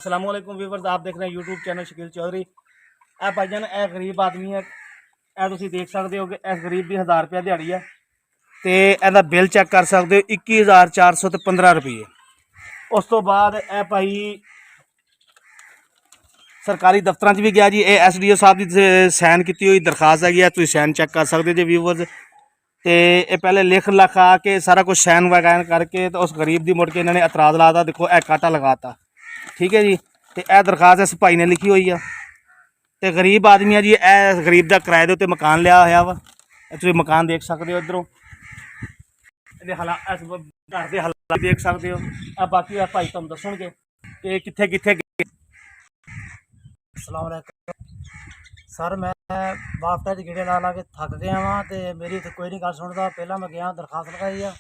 अस्सलाम वालेकुम व्यूअर्स, आप देख रहे हैं यूट्यूब चैनल शकील चौधरी। ਇਹ ਭਾਈਜਾਨ ਇਹ ਗਰੀਬ ਆਦਮੀ ਹੈ। ਇਹ ਤੁਸੀਂ ਦੇਖ ਸਕਦੇ ਹੋ ਕਿ ਇਸ ਗਰੀਬ ਦੀ 1000 ਰੁਪਏ ਦਿਹਾੜੀ ਹੈ ਤੇ ਇਹਦਾ ਬਿੱਲ ਚੈੱਕ ਕਰ ਸਕਦੇ ਹੋ 21415 ਰੁਪਏ। ਉਸ ਤੋਂ ਬਾਅਦ ਇਹ ਭਾਈ ਸਰਕਾਰੀ ਦਫ਼ਤਰਾਂ 'ਚ ਵੀ ਗਿਆ ਜੀ। ਇਹ ਐਸਡੀਓ ਸਾਹਿਬ ਦੀ ਸਾਈਨ ਕੀਤੀ ਹੋਈ ਦਰਖਾਸਤ ਹੈਗੀ ਹੈ, ਤੁਸੀਂ ਸਾਈਨ ਚੈੱਕ ਕਰ ਸਕਦੇ ਜੇ व्यूअर्स। ਤੇ ਇਹ ਪਹਿਲੇ ਲਿਖ ਲਿਖਾ ਕੇ ਸਾਰਾ ਕੁਝ ਸਾਈਨ ਵਗੈਰਾ ਕਰਕੇ ਤੇ ਉਸ ਗਰੀਬ ਦੀ ਮੁੜ ਕੇ ਇਹਨਾਂ ਨੇ ਇਤਰਾਜ਼ ਲਾਤਾ। ਦੇਖੋ ਇਹ ਕਾਟਾ ਲਗਾਤਾ, ਠੀਕ है जी। तो यह दरखास्त इस भाई ने लिखी हुई है। तो गरीब आदमी है जी, यह गरीब का किराए के उत्ते मकान लिया होया वा। तुम मकान देख सकते हो, इधरों हालात घर के हालात देख सकते हो। बाकी भाई तुम दसणगे कि कित्थे कित्थे गए। अस्सलाम वालेकुम सर, मैं वापटा च गेड़े ला ला के थक गया वा तो मेरी इत्थे कोई नहीं गल सुनता। पहला मैं गया दरखास्त लगाई है,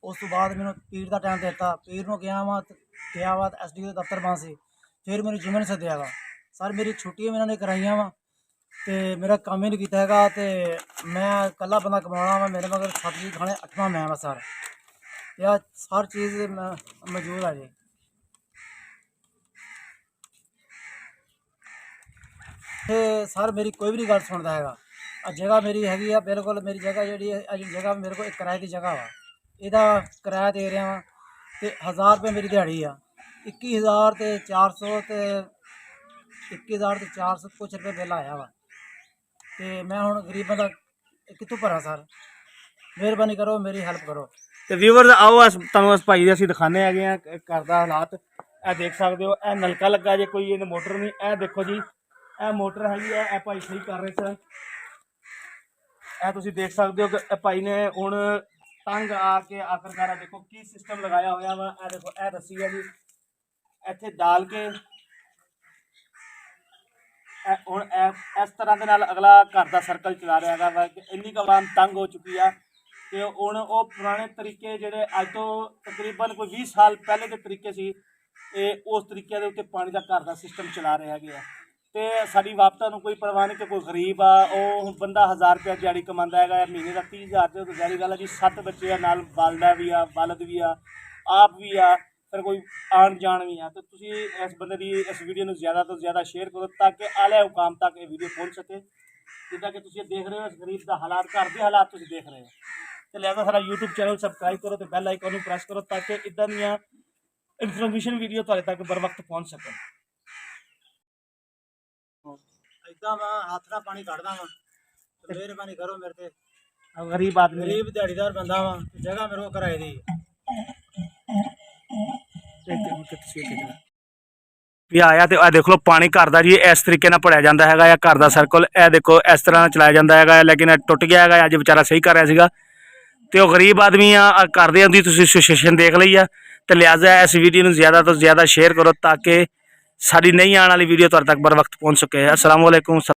उस तो बाद मैंने पीर का टाइम दिता। पीर में गया वा SDO दफ्तर बंद से, फिर मेरी जुम्मे ने सद्या वा। सर मेरी छुट्टियां भी इन्होंने कराइया वा तो मेरा काम ही नहीं किया है। तो मैं कला बंदा कमाना वा, मेरे मगर 7 जी खाने 8वां मैं वा सर। यह हर चीज़ मौजूद है जी। तो सर मेरी कोई भी नहीं गल सुनता है। जगह मेरी हैगी है बिल्कुल, मेरी जगह जी जगह मेरे को एक किराए की जगह वा, ਇਹਦਾ किराया दे रहा वा। तो 1000 रुपये मेरी दिहाड़ी आ, 21400 तो 21400 कुछ रुपये बिल आया वा। तो मैं हुण गरीब बंदा कितों भरा सर, मेहरबानी करो मेरी हेल्प करो। तो व्यूअर्स आओ तुहानूं इस भाई दे असीं दिखाने आ गए हैं घर दा हालात। यह देख सकते हो, यह नलका लगा जे, कोई इन्हें मोटर नहीं। यह देखो जी, यह मोटर हैगी है, यह भाई सही कर रहे सन। यह तुसीं देख सकते हो कि भाई ने हुण तंग आके आखिरकार देखो की सिस्टम लगाया होया वा। देखो यह रस्सी है जी, इत्थे डाल के हुण इस तरह के नाल अगला घर का सर्कल चला रहा है। इन्नी क आवाम तंग हो चुकी है कि हुण वो पुराने तरीके जिहड़े अज तो तकरीबन कोई 20 साल पहले के तरीके सी, उस तरीके के उत्ते पानी का घर का सिस्टम चला रहा है। तो साड़ी वापता कोई परवाह नहीं कि कोई गरीब आ वो बंदा 1000 रुपया दिहाड़ी कमांदा है, महीने का 30,000 तो जारी गल है जी। 7 बच्चे आ, नाल वालदा भी आ, वालद भी आ, आप भी आ, फिर कोई आन जान भी आ। तो तुसी इस बंदे की इस वीडियो में ज़्यादा तो ज़्यादा शेयर करो ताकि आले हुकाम तक ये वीडियो पहुँच सके। जिदा कि तुसी देख रहे हो इस गरीब का हालात, घर के हालात तुसी देख रहे हो। तो लिहाजा सारा यूट्यूब चैनल सबसक्राइब करो तो बैल आइकन प्रेस करो ताकि इदा दी इन्फॉर्मेशन वीडियो तुहाडे तक बर वक्त पहुँच सके। इदा मैं हाथ ना पानी कढ़दा वा, मेहरबानी करो मेरे ते। गरीब आदमी, गरीब दिहाड़ीदार बंदा वा, जगह मेरे को किराए दी भी आया। तो यह देख लो पानी घर का जी इस तरीके ਨਾਲ ਭੜਿਆ ਜਾਂਦਾ ਹੈਗਾ या घर का सर्कल यह देखो इस तरह चलाया जाता है। लेकिन टुट गया है, अज बेचारा सही कर रहा सीगा। तो गरीब आदमी आ घर दे उनकी तुसीं सिचुएशन देख ली है। तो लिहाजा इस वीडियो में ज़्यादा तो ज़्यादा शेयर करो ताकि साड़ी नहीं आने वाली वीडियो तुहाडे तक बर वक्त पहुँच सके। अस्सलाम वालेकुम।